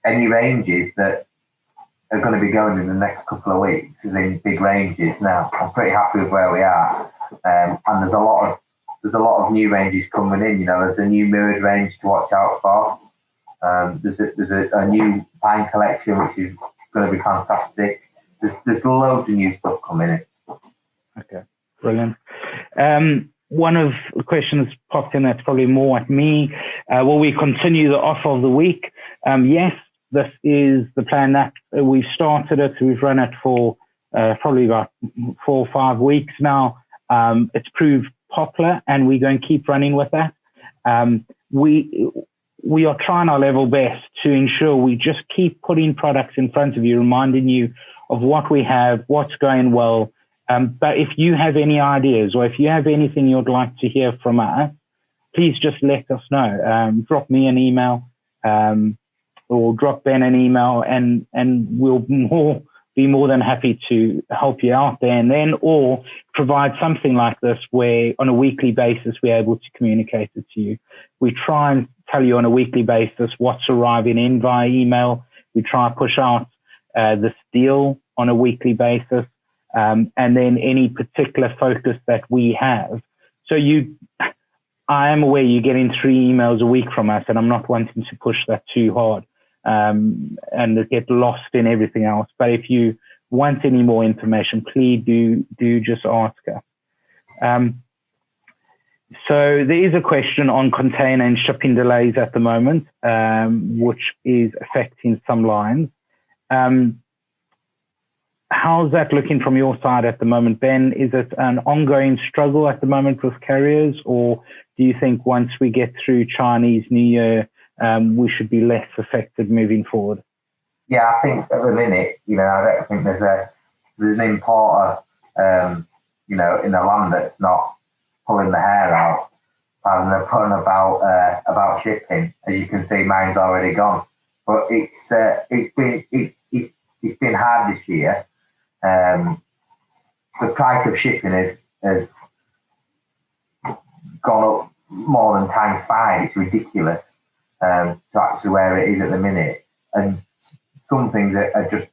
any ranges that are going to be going in the next couple of weeks, as in big ranges. Now I'm pretty happy with where we are, and there's a lot of new ranges coming in. There's a new mirrored range to watch out for. There's a new pine collection which is going to be fantastic. There's loads of new stuff coming in. Okay, brilliant. One of the questions popped in that's probably more at me. Will we continue the offer of the week? Yes, this is the plan that we've started it. We've run it for probably about 4 or 5 weeks now. It's proved popular, and we're going to keep running with that. We are trying our level best to ensure we just keep putting products in front of you, reminding you of what we have, what's going well. But if you have any ideas, or if you have anything you'd like to hear from us, please just let us know. Drop me an email, or drop Ben an email, and we'll be more than happy to help you out there and then, or provide something like this where on a weekly basis we're able to communicate it to you. We try and tell you on a weekly basis what's arriving in via email. We try to push out this deal on a weekly basis, and then any particular focus that we have. So I am aware you're getting 3 emails a week from us, and I'm not wanting to push that too hard and get lost in everything else. But if you want any more information, please do just ask us. So there is a question on container and shipping delays at the moment, which is affecting some lines. How's that looking from your side at the moment, Ben? Is it an ongoing struggle at the moment with carriers, or do you think once we get through Chinese New Year, we should be less affected moving forward? Yeah, I think at the minute, I don't think there's an importer, in the land that's not pulling the hair out, and they're putting about shipping. As you can see, mine's already gone. But it's been hard this year. The price of shipping has gone up more than times 5. It's ridiculous to actually where it is at the minute. And some things are just,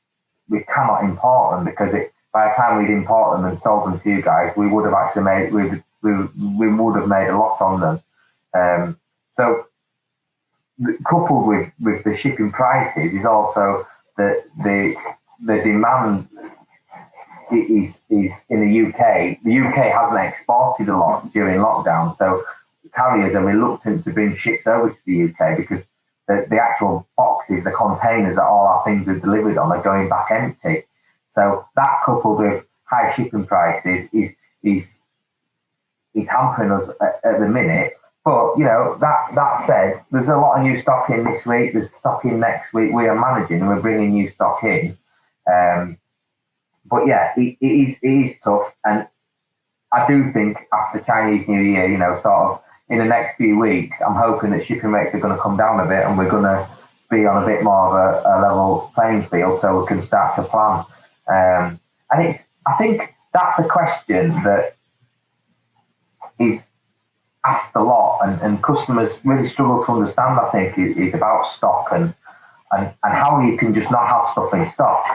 we cannot import them, because by the time we'd import them and sold them to you guys, we would have actually made we would have made a loss on them. So coupled with the shipping prices is also the demand is in the UK. The UK hasn't exported a lot during lockdown, so carriers are reluctant to bring ships over to the UK because the actual boxes, the containers that all our things are delivered on, are going back empty. So that, coupled with high shipping prices, is hampering us at the minute. But that said, there's a lot of new stock in this week. There's stock in next week. We are managing and we're bringing new stock in. But yeah, it is tough, and I do think after Chinese New Year, sort of in the next few weeks, I'm hoping that shipping rates are going to come down a bit and we're going to be on a bit more of a level playing field so we can start to plan. And I think that's a question that is asked a lot, and customers really struggle to understand, I think, is about stock and how you can just not have stuff in stock.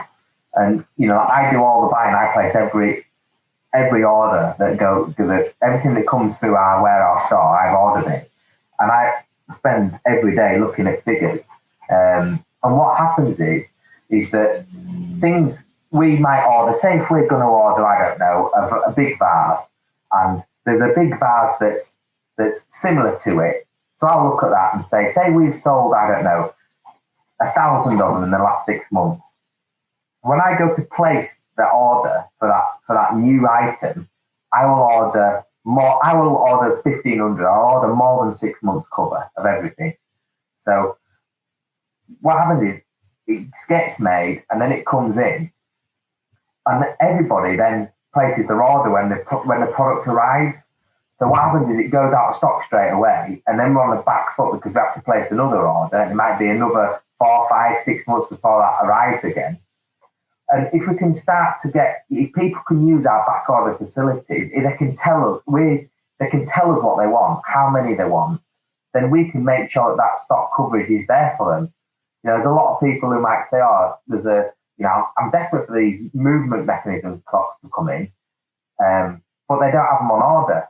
And, I do all the buying. I place every order everything that comes through our warehouse store, I've ordered it. And I spend every day looking at figures. And what happens is that things we might order, say if we're going to order, I don't know, a big vase, and there's a big vase that's similar to it. So I'll look at that and say we've sold, I don't know, 1,000 of them in the last 6 months. When I go to place the order for that new item, I will order more. I will order 1,500. I'll order more than 6 months cover of everything. So what happens is it gets made and then it comes in, and everybody then places their order when the product arrives. So what happens is it goes out of stock straight away, and then we're on the back foot because we have to place another order. And it might be another 4, 5, 6 months before that arrives again. And if we can start to if people can use our back order facilities, if they can tell us what they want, how many they want, then we can make sure that stock coverage is there for them. There's a lot of people who might say, I'm desperate for these movement mechanism clocks to come in, but they don't have them on order.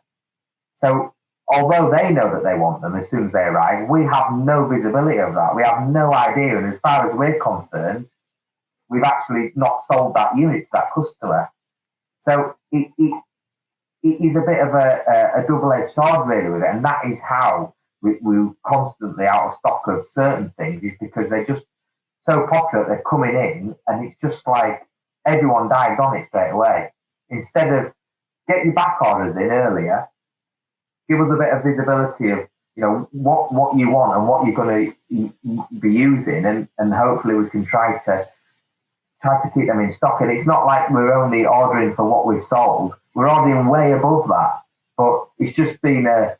So although they know that they want them as soon as they arrive, we have no visibility of that. We have no idea. And as far as we're concerned, we've actually not sold that unit to that customer. So it is a bit of a double-edged sword, really, with it. And that is how we're constantly out of stock of certain things, is because they're just so popular, they're coming in, and it's just like everyone dives on it straight away. Instead of get your back orders in earlier, give us a bit of visibility of what you want and what you're going to be using, and hopefully we can try to keep them in stock. And it's not like we're only ordering for what we've sold. We're ordering way above that. But it's just been a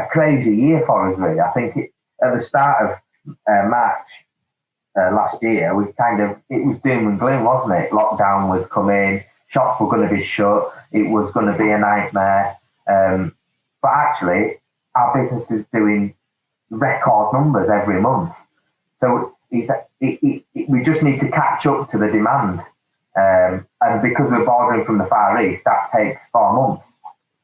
crazy year for us, really. I think at the start of March last year, it was doom and gloom, wasn't it? Lockdown was coming, shops were going to be shut, it was going to be a nightmare. But actually, our business is doing record numbers every month. So we just need to catch up to the demand. And because we're bordering from the Far East, that takes 4 months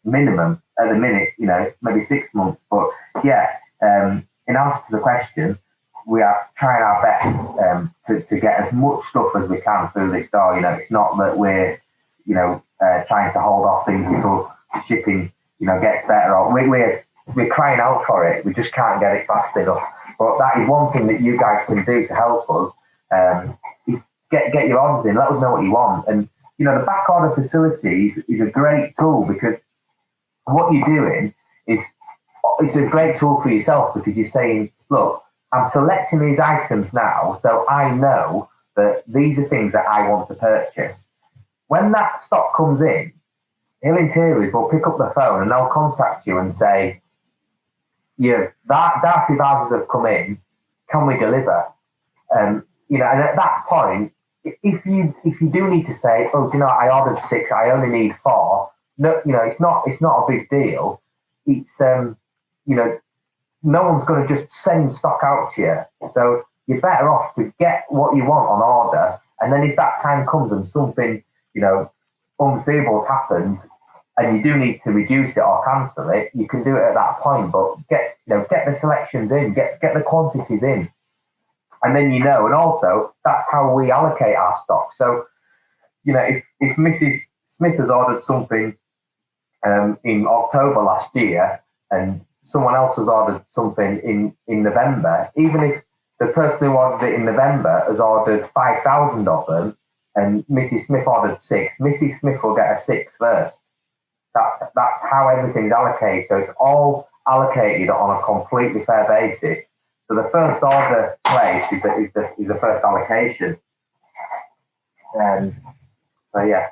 minimum at the minute, maybe 6 months. But yeah, in answer to the question, we are trying our best to get as much stuff as we can through this door. It's not that we're, trying to hold off things until shipping, gets better. Or we're crying out for it. We just can't get it fast enough. But that is one thing that you guys can do to help us, is get your orders in. Let us know what you want. And, the back order facility is a great tool, because what you're doing is it's a great tool for yourself, because you're saying, look, I'm selecting these items now, so I know that these are things that I want to purchase. When that stock comes in, Hill Interiors will pick up the phone and they'll contact you and say, Darcy vases have come in, can we deliver? And at that point, if you do need to say, I ordered 6, I only need 4. No, it's not a big deal. It's no one's going to just send stock out to you. So you're better off to get what you want on order, and then if that time comes and something unseeable's happened, and you do need to reduce it or cancel it, you can do it at that point. But get the selections in, get the quantities in, and then and also that's how we allocate our stock. So if Mrs. Smith has ordered something in October last year, and someone else has ordered something in November, even if the person who ordered it in November has ordered 5,000 of them, and Mrs. Smith ordered 6, Mrs. Smith will get a 6 first. That's how everything's allocated. So it's all allocated on a completely fair basis. So the first order placed is the first allocation. So yeah.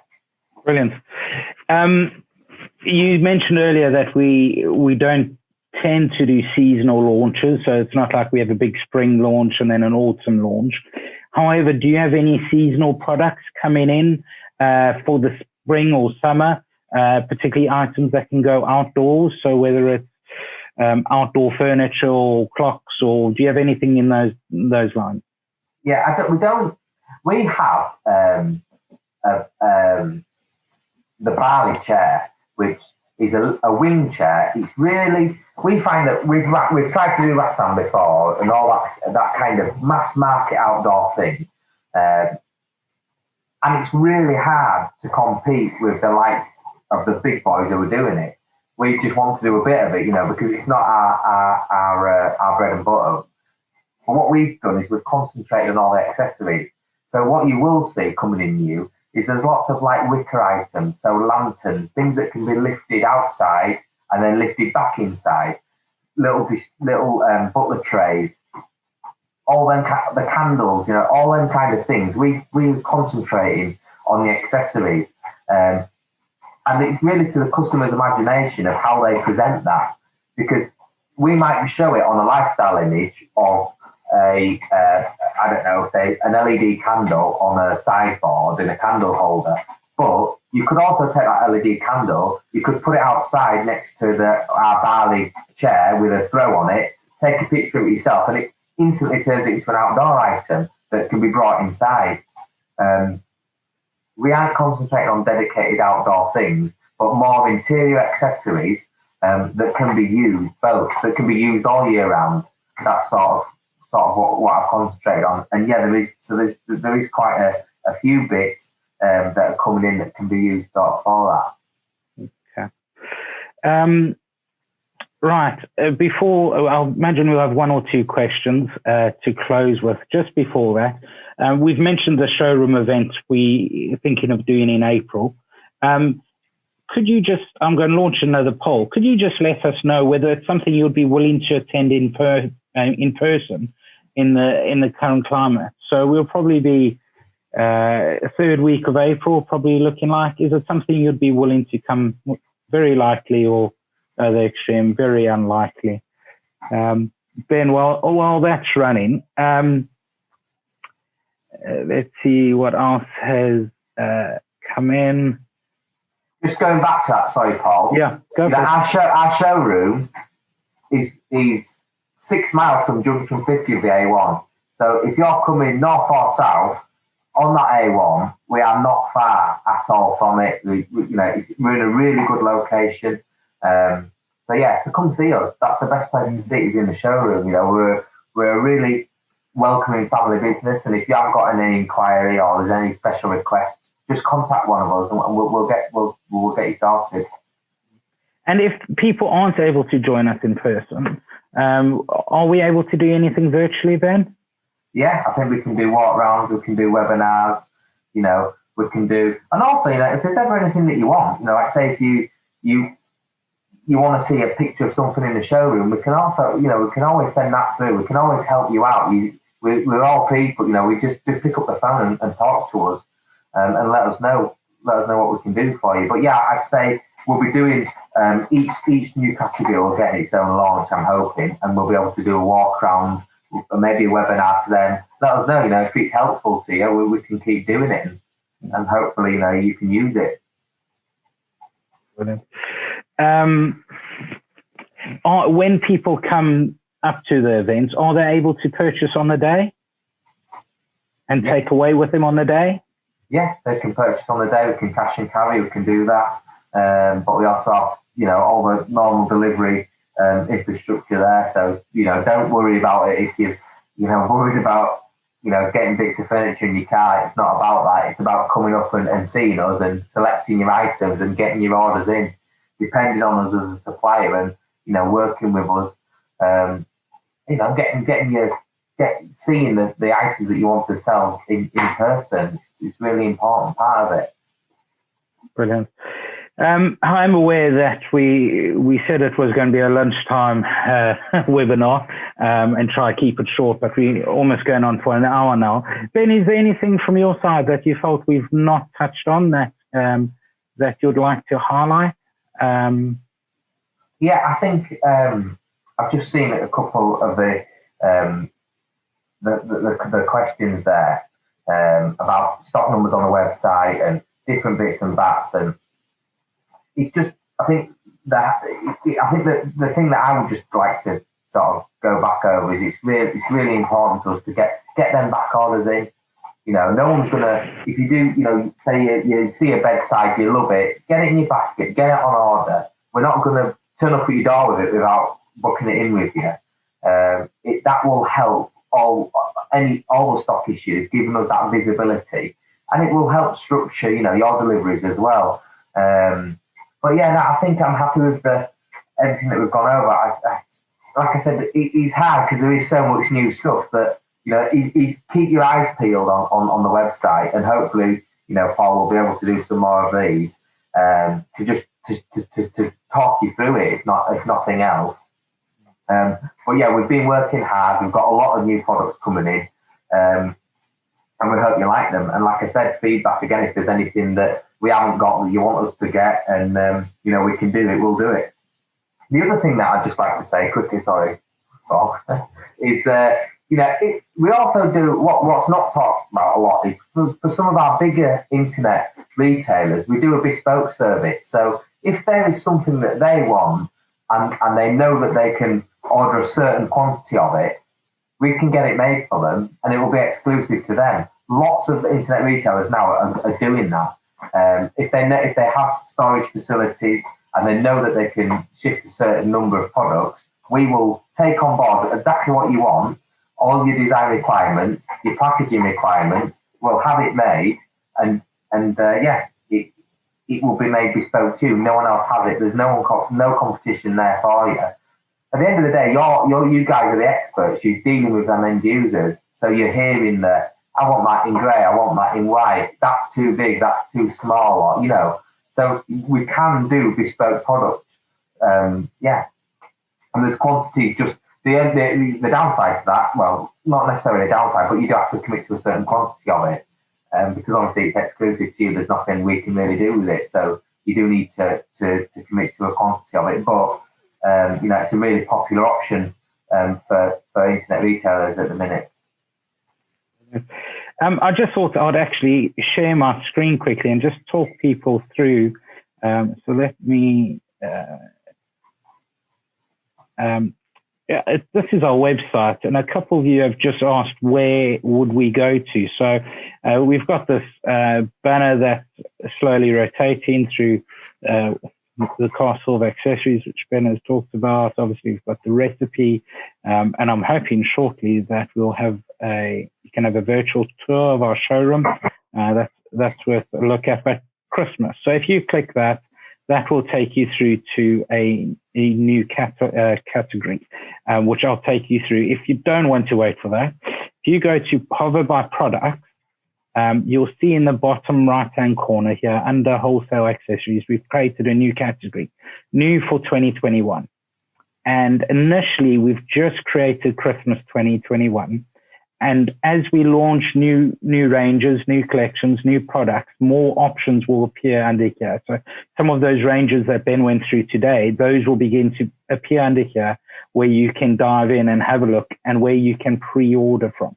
Brilliant. You mentioned earlier that we don't tend to do seasonal launches, so it's not like we have a big spring launch and then an autumn launch. However, do you have any seasonal products coming in for the spring or summer, particularly items that can go outdoors? So whether it's outdoor furniture or clocks, or do you have anything in those lines? Yeah, we have the Barley chair, which is a wing chair. It's really, we find that we've tried to do rattan before and all that kind of mass market outdoor thing, and it's really hard to compete with the likes of the big boys who are doing it. We just want to do a bit of it, because it's not our bread and butter. But what we've done is we've concentrated on all the accessories. So what you will see coming in new is there's lots of like wicker items, so lanterns, things that can be lifted outside and then lifted back inside, little butler trays, all them the candles, all them kind of things. We're concentrating on the accessories, and it's really to the customer's imagination of how they present that, because we might show it on a lifestyle image of say an LED candle on a sideboard in a candle holder. But you could also take that LED candle, you could put it outside next to our Barley chair with a throw on it, take a picture of it yourself, and it instantly turns it into an outdoor item that can be brought inside. We aren't concentrating on dedicated outdoor things, but more interior accessories that can be used, that can be used all year round. That's sort of what I've concentrated on. And yeah, there is quite a few bits that are coming in that can be used for that. Okay. Right. I'll imagine we'll have one or two questions to close with. Just before that, we've mentioned the showroom event we're thinking of doing in April. Could you I'm going to launch another poll. Could you just let us know whether it's something you'd be willing to attend in person in the current climate? So we'll probably be third week of April, probably looking like. Is it something you'd be willing to come? Very likely, or the extreme, very unlikely. Ben, while that's running, let's see what else has come in. Just going back to that, sorry, Paul. Yeah, go for it. Our showroom is 6 miles from Junction 50 of the A1. So if you're coming north or south on that A1, we are not far at all from it. We're in a really good location. So come see us. That's the best place to see it, is in the showroom. We're a really welcoming family business, and if you haven't got any inquiry or there's any special requests, just contact one of us and we'll get you started. And if people aren't able to join us in person, are we able to do anything virtually, Ben? Yeah, I think we can do walk rounds, we can do webinars, we can do, and also, if there's ever anything that you want, like say if you want to see a picture of something in the showroom, we can also, we can always send that through. We can always help you out. We're all people, we just pick up the phone and talk to us, and let us know what we can do for you. But yeah, I'd say we'll be doing each new category will get its own launch, I'm hoping, and we'll be able to do a walk around, or maybe a webinar to them. Let us know, if it's helpful to you, we can keep doing it, and hopefully, you can use it. Brilliant. When people come up to the events, are they able to purchase on the day and take away with them on the day? Yeah, they can purchase on the day. We can cash and carry. We can do that. But we also have, all the normal delivery infrastructure there. So, don't worry about it if you're worried about, getting bits of furniture in your car. It's not about that. It's about coming up and seeing us and selecting your items and getting your orders in, depending on us as a supplier, and, working with us, seeing the items that you want to sell in person. It's really important part of it. Brilliant. I'm aware that we said it was going to be a lunchtime webinar and try to keep it short, but we're almost going on for an hour now. Ben, is there anything from your side that you felt we've not touched on that you'd like to highlight? Yeah, I think I've just seen a couple of the questions there about stock numbers on the website and different bits and bats, and it's just I think that the thing that I would just like to sort of go back over is it's really important to us to get them back orders in. You know, no one's gonna, if you do, you know, say you see a bedside, you love it, get it in your basket, get it on order. We're not gonna turn up at your door with it without booking it in with you. That will help all the stock issues, giving us that visibility, and it will help structure, you know, your deliveries as well. But yeah, no, I think I'm happy with everything that we've gone over. Like I said, it's hard because there is so much new stuff that, you know, keep your eyes peeled on the website, and hopefully, you know, Paul will be able to do some more of these to talk you through it, if nothing else. But yeah, we've been working hard. We've got a lot of new products coming in, and we hope you like them. And like I said, feedback again, if there's anything that we haven't got that you want us to get, and you know, we can do it, we'll do it. The other thing that I'd just like to say quickly, sorry, Bob, is you know, we also do what's not talked about a lot is for some of our bigger internet retailers, we do a bespoke service. So if there is something that they want and they know that they can order a certain quantity of it, we can get it made for them, and it will be exclusive to them. Lots of internet retailers now are doing that. If they have storage facilities and they know that they can ship a certain number of products, we will take on board exactly what you want, all your design requirements, your packaging requirements. We'll have it made, and yeah, it will be made bespoke to you. No one else has it. There's no competition there for you. At the end of the day, you guys are the experts. You're dealing with them end users, so you're hearing that I want that in grey, I want that in white. That's too big, that's too small, or, you know. So we can do bespoke products. Yeah, and there's quantity. Just the downside to that, well, not necessarily a downside, but you do have to commit to a certain quantity of it, because obviously it's exclusive to you. There's nothing we can really do with it, so you do need to commit to a quantity of it. But you know, it's a really popular option for internet retailers at the minute. I just thought I'd actually share my screen quickly and just talk people through. So let me. This is our website, and a couple of you have just asked where would we go to. So we've got this banner that's slowly rotating through the castle of accessories, which Ben has talked about. Obviously, we've got the recipe, and I'm hoping shortly that we'll have you can have a virtual tour of our showroom. That's worth a look at. But Christmas. So if you click that, that will take you through to a new category, which I'll take you through. If you don't want to wait for that, if you go to hover by product, you'll see in the bottom right-hand corner here under wholesale accessories, we've created a new category, new for 2021. And initially, we've just created Christmas 2021. And as we launch new ranges, new collections, new products, more options will appear under here. So some of those ranges that Ben went through today, those will begin to appear under here, where you can dive in and have a look, and where you can pre-order from.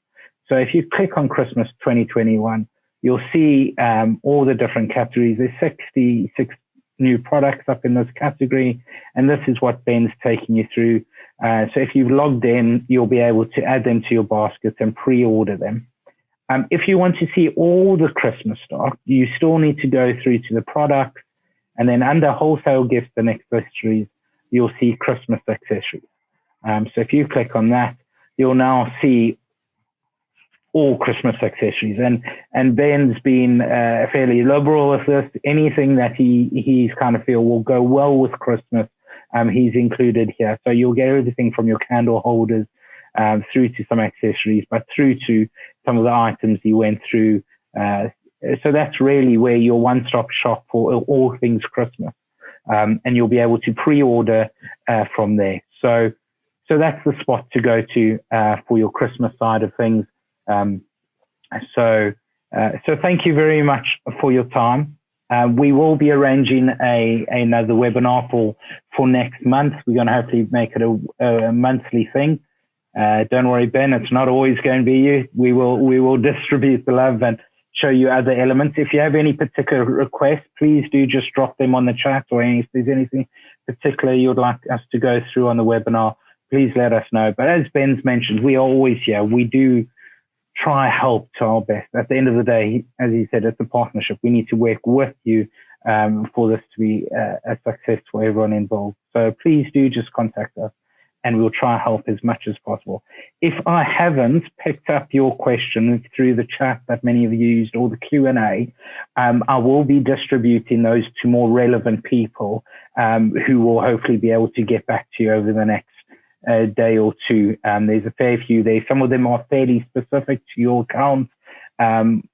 So if you click on Christmas 2021, you'll see all the different categories. There's 66 new products up in this category, and this is what Ben's taking you through. So if you've logged in, you'll be able to add them to your basket and pre-order them. If you want to see all the Christmas stock, you still need to go through to the products, and then under wholesale gifts and accessories, you'll see Christmas accessories. So if you click on that, you'll now see all Christmas accessories. And Ben's been fairly liberal with this. Anything that he's kind of feel will go well with Christmas, he's included here. So you'll get everything from your candle holders through to some accessories, but through to some of the items he went through. So that's really where your one-stop shop for all things Christmas. And you'll be able to pre-order from there. So that's the spot to go to for your Christmas side of things. So thank you very much for your time. We will be arranging another webinar for next month. We're going to hopefully make it a monthly thing. Don't worry, Ben, it's not always going to be you. We will distribute the love and show you other elements. If you have any particular requests, please do just drop them on the chat, or if there's anything particular you'd like us to go through on the webinar, please let us know. But as Ben's mentioned, we are always here. We do try help to our best. At the end of the day, as he said, it's a partnership. We need to work with you for this to be a success for everyone involved. So please do just contact us, and we'll try to help as much as possible. If I haven't picked up your question through the chat that many of you used, or the Q&A, I will be distributing those to more relevant people who will hopefully be able to get back to you over the next day or two. There's a fair few there. Some of them are fairly specific to your account. And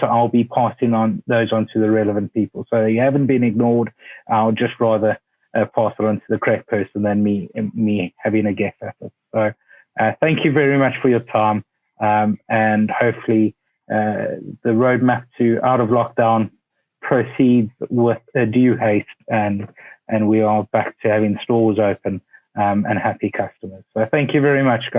so I'll be passing on those on to the relevant people. So you haven't been ignored. I'll just rather pass it on to the correct person than me having a guess at it. So thank you very much for your time. And hopefully the roadmap to out of lockdown proceeds with due haste, and we are back to having stores open and happy customers. So thank you very much, guys.